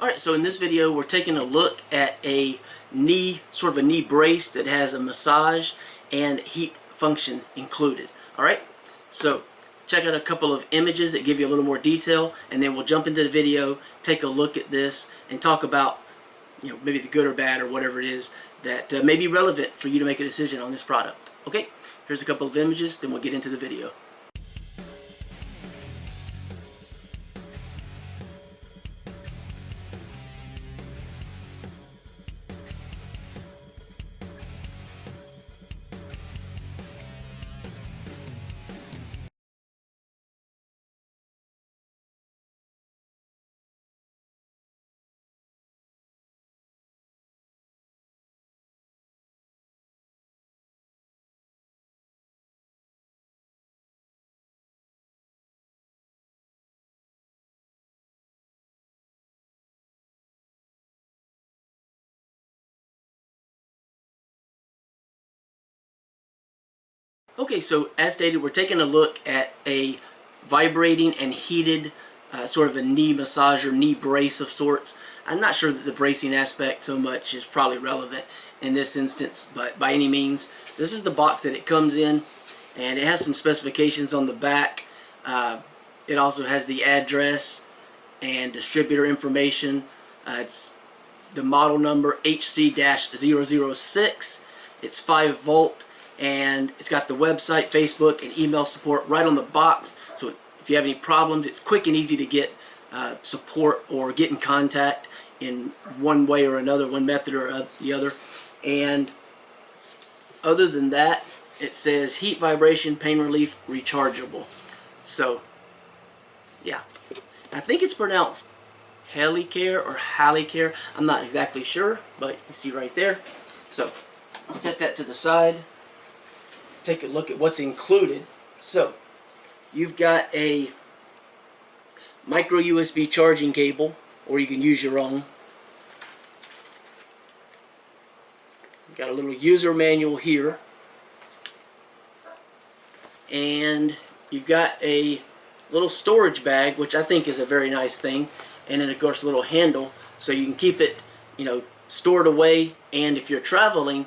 Alright, so in this video we're taking a look at a knee, sort of a knee brace that has a massage and heat function included. Alright, so check out a couple of images that give you a little more detail, and then we'll jump into the video, take a look at this, and talk about, maybe the good or bad or whatever it is that may be relevant for you to make a decision on this product. Okay, here's a couple of images, then we'll get into the video. Okay, so as stated, we're taking a look at a vibrating and heated sort of a knee massager, knee brace of sorts. I'm not sure that the bracing aspect so much is probably relevant in this instance, but by any means, this is the box that it comes in, and it has some specifications on the back. It also has the address and distributor information. It's the model number HC-006. It's 5 volt. And it's got the website, Facebook, and email support right on the box. So if you have any problems, it's quick and easy to get support or get in contact in one way or another, one method or the other. And other than that, it says heat, vibration, pain relief, rechargeable. So, yeah. I think it's pronounced HailiCare or HailiCare. I'm not exactly sure, but you see right there. So, set that to the side. Take a look at what's included. So you've got a micro USB charging cable, or you can use your own. You've got a little user manual here, and you've got a little storage bag, which I think is a very nice thing, and then of course a little handle so you can keep it stored away, and if you're traveling,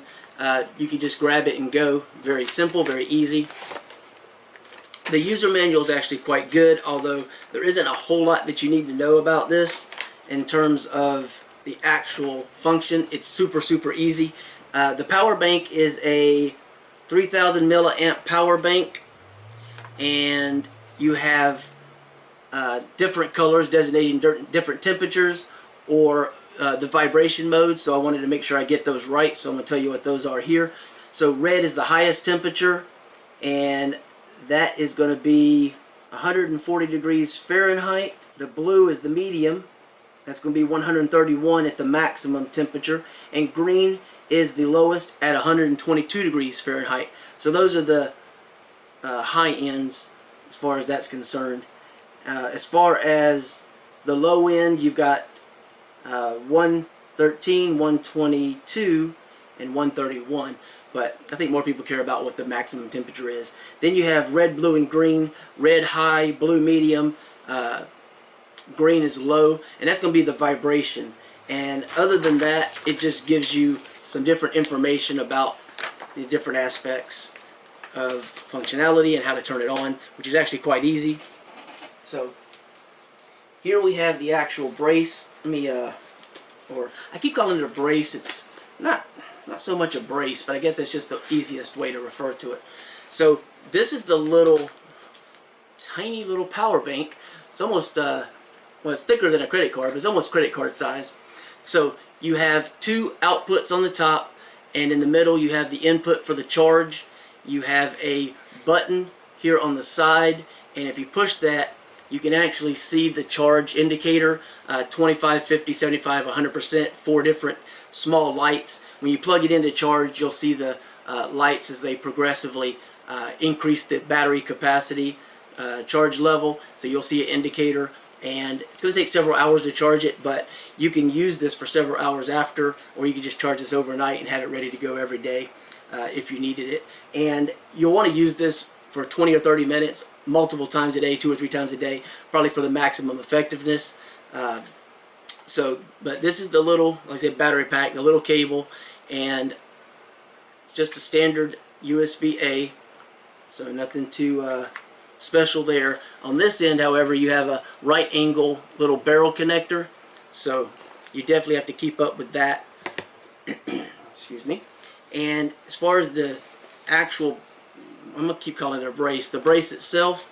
you can just grab it and go. Very simple, very easy. The user manual is actually quite good, although there isn't a whole lot that you need to know about this in terms of the actual function. It's super easy. The power bank is a 3000 milliamp power bank, and you have different colors designating different temperatures or the vibration modes, so I wanted to make sure I get those right, so I'm going to tell you what those are here. So red is the highest temperature, and that is going to be 140 degrees Fahrenheit. The blue is the medium, that's going to be 131 at the maximum temperature, and green is the lowest at 122 degrees Fahrenheit. So those are the high ends as far as that's concerned. As far as the low end, you've got 113, 122, and 131, but I think more people care about what the maximum temperature is. Then you have red, blue, and green. Red high, blue medium, green is low, and that's going to be the vibration. And other than that, it just gives you some different information about the different aspects of functionality and how to turn it on, which is actually quite easy. So here we have the actual brace. Let me, or I keep calling it a brace. It's not so much a brace, but I guess that's just the easiest way to refer to it. So this is the little, tiny little power bank. It's almost, well, it's thicker than a credit card, but it's almost credit card size. So you have two outputs on the top, and in the middle you have the input for the charge. You have a button here on the side, and if you push that, you can actually see the charge indicator, 25, 50, 75, 100%, 4 different small lights. When you plug it into charge, you'll see the lights as they progressively increase the battery capacity, charge level. So you'll see an indicator, and it's going to take several hours to charge it, but you can use this for several hours after, or you can just charge this overnight and have it ready to go every day if you needed it. And you'll want to use this for 20 or 30 minutes, multiple times a day, 2 or 3 times a day, probably for the maximum effectiveness. So, but this is the little, like I said, battery pack, the little cable, and it's just a standard USB-A, so nothing too special there. On this end, however, you have a right angle little barrel connector, so you definitely have to keep up with that. Excuse me. And as far as the actual, I'm going to keep calling it a brace, the brace itself,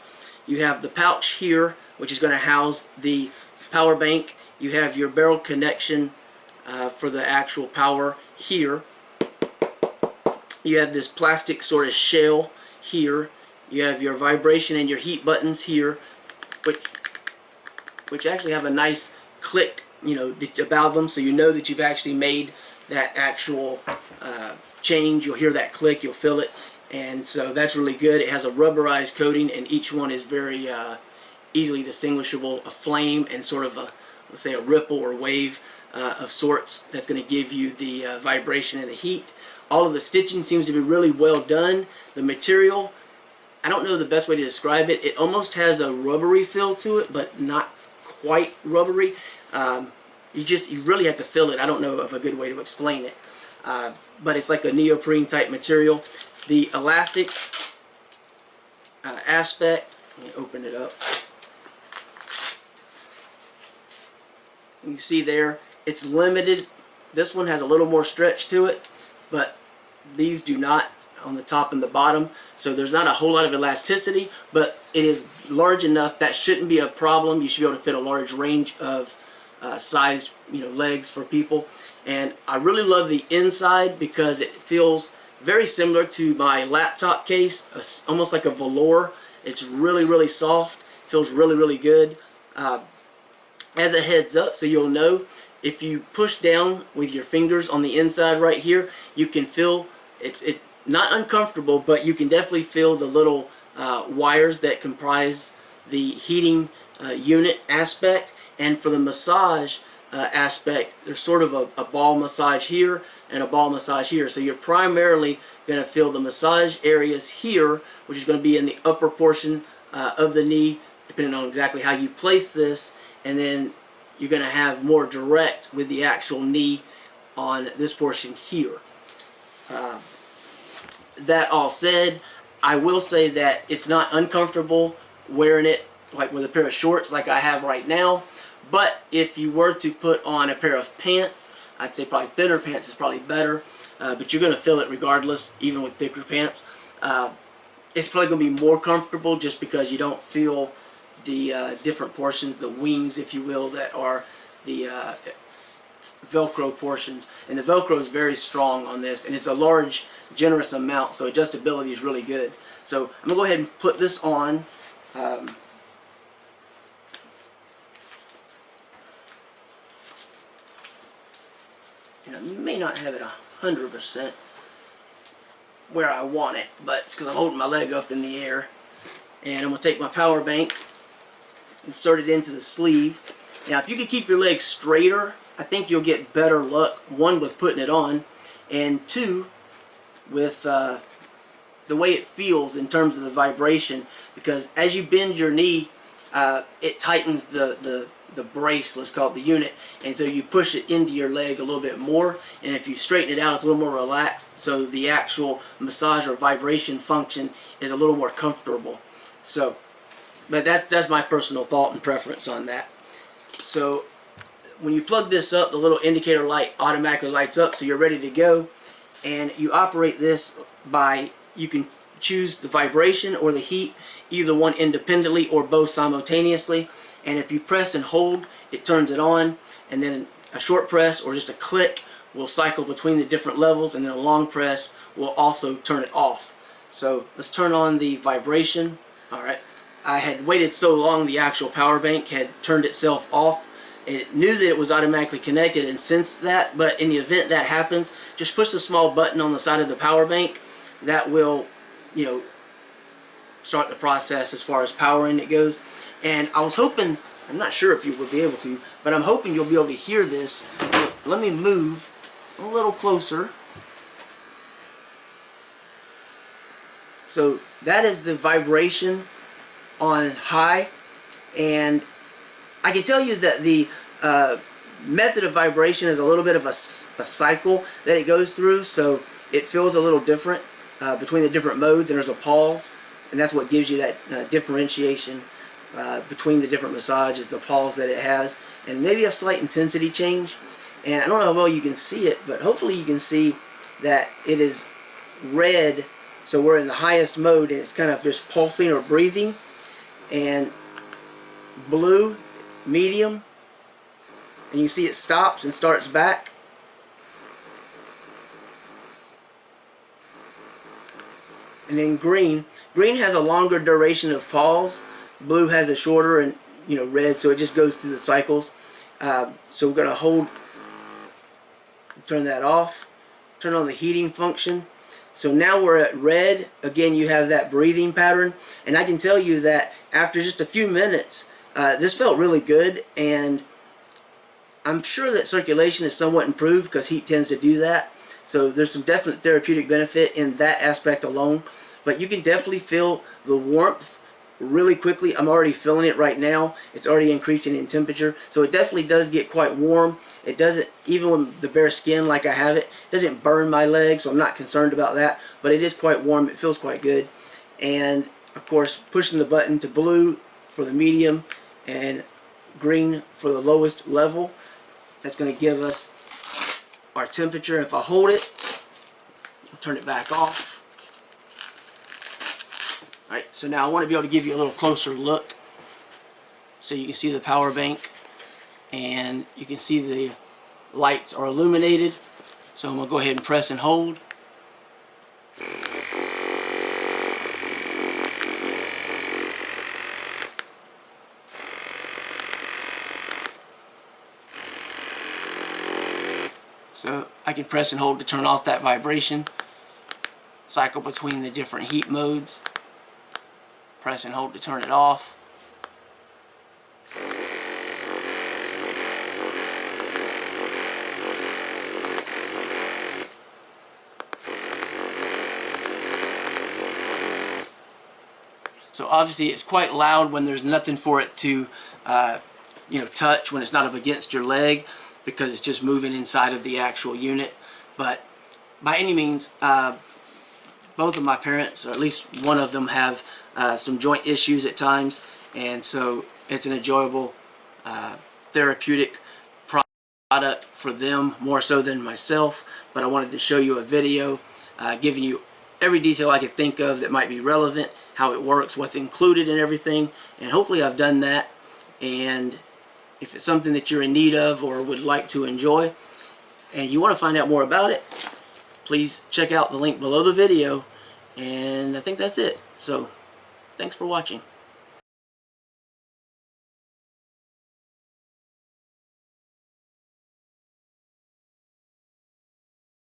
you have the pouch here, which is going to house the power bank. You have your barrel connection for the actual power here. You have this plastic sort of shell here. You have your vibration and your heat buttons here, which actually have a nice click, you know, about them, so you know that you've actually made that actual change. You'll hear that click, you'll feel it, and so that's really good. It has a rubberized coating, and each one is very easily distinguishable. A flame and sort of a, let's say, a ripple or wave of sorts that's going to give you the vibration and the heat. All of the stitching seems to be really well done. The material, I don't know the best way to describe it. It almost has a rubbery feel to it, but not quite rubbery. You really have to feel it. I don't know of a good way to explain it. But it's like a neoprene type material. The elastic aspect, let me open it up. You see there, it's limited. This one has a little more stretch to it, but these do not on the top and the bottom, so there's not a whole lot of elasticity, but it is large enough that shouldn't be a problem. You should be able to fit a large range of sized, you know, legs for people. And I really love the inside because it feels very similar to my laptop case, almost like a velour. It's really, really soft, feels really, really good. As a heads up, so you'll know, if you push down with your fingers on the inside right here, you can feel it's not uncomfortable, but you can definitely feel the little wires that comprise the heating unit aspect. And for the massage aspect, there's sort of a ball massage here and a ball massage here. So you're primarily going to feel the massage areas here, which is going to be in the upper portion of the knee, depending on exactly how you place this. And then you're going to have more direct with the actual knee on this portion here. That all said, I will say that it's not uncomfortable wearing it like with a pair of shorts like I have right now. But if you were to put on a pair of pants, I'd say probably thinner pants is probably better. But you're going to feel it regardless, even with thicker pants. It's probably going to be more comfortable just because you don't feel the different portions, the wings, if you will, that are the Velcro portions. And the Velcro is very strong on this, and it's a large, generous amount, so adjustability is really good. So I'm going to go ahead and put this on. And I may not have it 100% where I want it, but it's because I'm holding my leg up in the air. And I'm going to take my power bank, insert it into the sleeve. Now, if you can keep your legs straighter, I think you'll get better luck, one, with putting it on, and two, with the way it feels in terms of the vibration, because as you bend your knee, it tightens the brace, let's call it the unit, and so you push it into your leg a little bit more, and if you straighten it out, it's a little more relaxed, so the actual massage or vibration function is a little more comfortable. So, but that's my personal thought and preference on that. So when you plug this up, the little indicator light automatically lights up, so you're ready to go. And you operate this by, you can choose the vibration or the heat, either one independently or both simultaneously. And if you press and hold, it turns it on, and then a short press or just a click will cycle between the different levels, and then a long press will also turn it off. So let's turn on the vibration. Alright, I had waited so long, the actual power bank had turned itself off. It knew that it was automatically connected and sensed that, but in the event that happens, just push the small button on the side of the power bank. That will, you know, start the process as far as powering it goes. And I was hoping, I'm not sure if you will be able to, but I'm hoping you'll be able to hear this. Let me move a little closer. So that is the vibration on high, and I can tell you that the method of vibration is a little bit of a cycle that it goes through, so it feels a little different between the different modes, and there's a pause, and that's what gives you that differentiation between the different massages, the pause that it has, and maybe a slight intensity change. And I don't know how well you can see it, but hopefully you can see that it is red, so we're in the highest mode and it's kind of just pulsing or breathing, and blue, medium, and you see it stops and starts back. And then green has a longer duration of pause, blue has a shorter, and red, so it just goes through the cycles. So we're going to hold, turn that off, turn on the heating function. So now we're at red. Again, you have that breathing pattern, and I can tell you that after just a few minutes, this felt really good, and I'm sure that circulation is somewhat improved because heat tends to do that. So there's some definite therapeutic benefit in that aspect alone, but you can definitely feel the warmth really quickly. I'm already feeling it right now. It's already increasing in temperature, so it definitely does get quite warm. It doesn't, even with the bare skin like I have it, doesn't burn my legs, so I'm not concerned about that, but it is quite warm. It feels quite good. And of course, pushing the button to blue for the medium and green for the lowest level, that's going to give us our temperature. If I hold it, I'll turn it back off. Alright, so now I want to be able to give you a little closer look so you can see the power bank, and you can see the lights are illuminated. So I'm going to go ahead and press and hold. So I can press and hold to turn off that vibration. Cycle between the different heat modes. Press and hold to turn it off. So obviously it's quite loud when there's nothing for it to touch, when it's not up against your leg, because it's just moving inside of the actual unit. But by any means, both of my parents, or at least one of them, have some joint issues at times, and so it's an enjoyable therapeutic product for them, more so than myself. But I wanted to show you a video giving you every detail I could think of that might be relevant, how it works, what's included and everything, and hopefully I've done that. And if it's something that you're in need of or would like to enjoy, and you want to find out more about it, please check out the link below the video. And I think that's it. So thanks for watching.